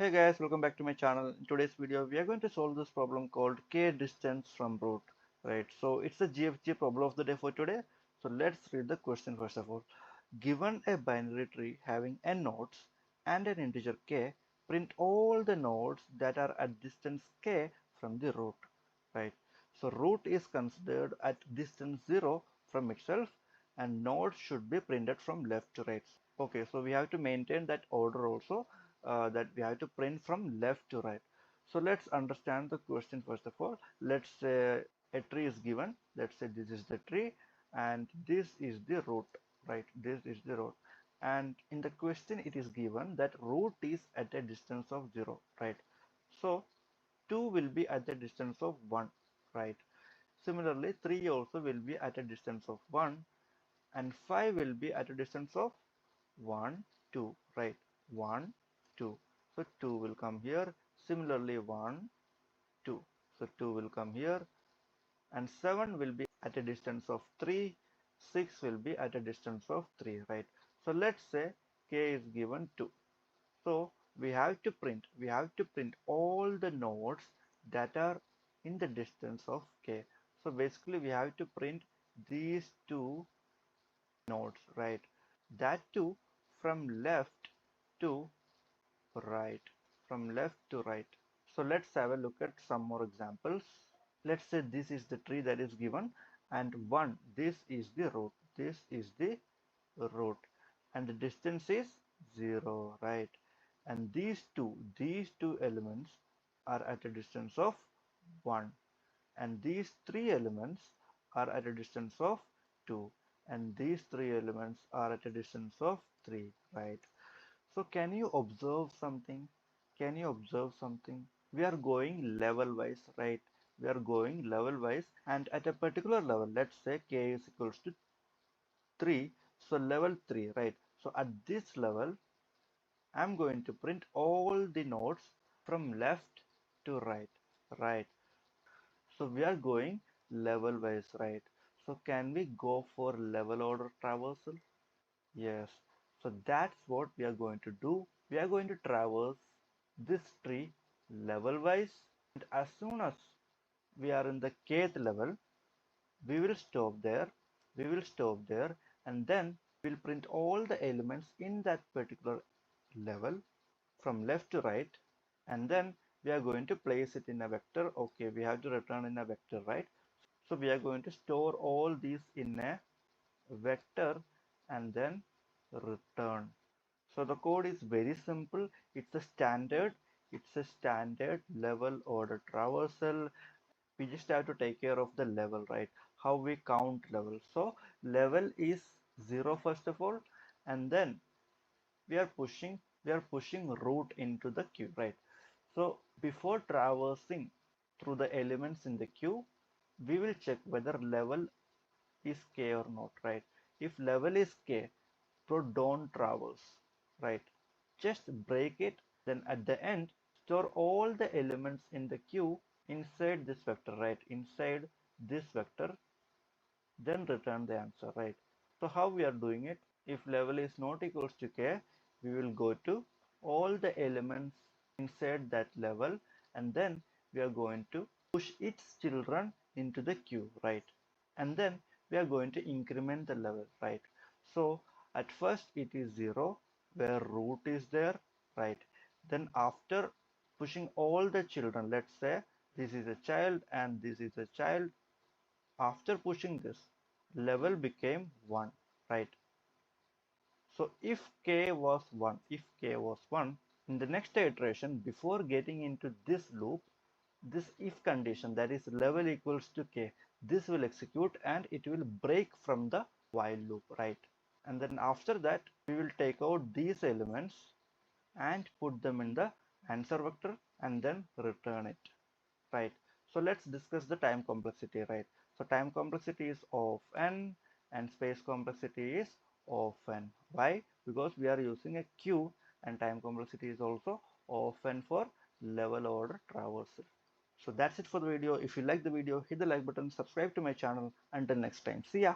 Hey guys, welcome back to my channel. In today's video, we are going to solve this problem called k distance from root. Right, so it's the GFG problem of the day for today. So let's read the question first of all. Given a binary tree having n nodes and an integer k, print all the nodes that are at distance k from the root. Right, so root is considered at distance 0 from itself, and nodes should be printed from left to right. Okay, so we have to maintain that order also, that we have to print from left to right. So let's understand the question first of all. Let's say a tree is given. Let's say this is the tree and this is the root, right? This is the root. And in the question it is given that root is at a distance of 0, right? So 2 will be at the distance of 1, right? Similarly, 3 also will be at a distance of 1 and 5 will be at a distance of 1, 2, right? 1, 2. So 2 will come here. Similarly, 1, 2. So 2 will come here. And 7 will be at a distance of 3. 6 will be at a distance of 3, right? So let's say k is given 2. So we have to print all the nodes that are in the distance of k. So basically we have to print these two nodes, right? That too from left to right, from left to right. So let's have a look at some more examples. Let's say this is the tree that is given, and 1, this is the root, this is the root, and the distance is 0, right? And these two elements are at a distance of 1, and these three elements are at a distance of 2, and these three elements are at a distance of 3, right? So can you observe something? Can you observe something? We are going level wise, right? We are going level wise, and at a particular level, let's say k is equals to 3, so level 3, right? So at this level, I'm going to print all the nodes from left to right, right? So we are going level wise, right? So can we go for level order traversal? Yes. So that's what we are going to do. We are going to traverse this tree level wise, and as soon as we are in the kth level, we will stop there. We will stop there, and then we'll print all the elements in that particular level from left to right, and then we are going to place it in a vector. Okay, we have to return in a vector, right? So we are going to store all these in a vector and then return. So the code is very simple. It's a standard level order traversal. We just have to take care of the level, right? How we count level. So level is 0 first of all, and then we are pushing root into the queue, right? So before traversing through the elements in the queue, we will check whether level is k or not, right? If level is k, so don't traverse, right? Just break it, then at the end store all the elements in the queue inside this vector, right? Inside this vector, then return the answer, right? So how we are doing it? If level is not equals to k, we will go to all the elements inside that level, and then we are going to push its children into the queue, right? And then we are going to increment the level, right? So at first it is 0 where root is there, right? Then after pushing all the children, let's say this is a child and this is a child, after pushing this, level became 1, right? So if k was 1, in the next iteration, before getting into this loop, this if condition, that is level equals to k, this will execute and it will break from the while loop, right? And then after that, we will take out these elements and put them in the answer vector and then return it, right? So let's discuss the time complexity, right? So time complexity is of n and space complexity is of n. Why? Because we are using a queue, and time complexity is also of n for level order traversal. So that's it for the video. If you like the video, hit the like button, subscribe to my channel. Until next time, see ya.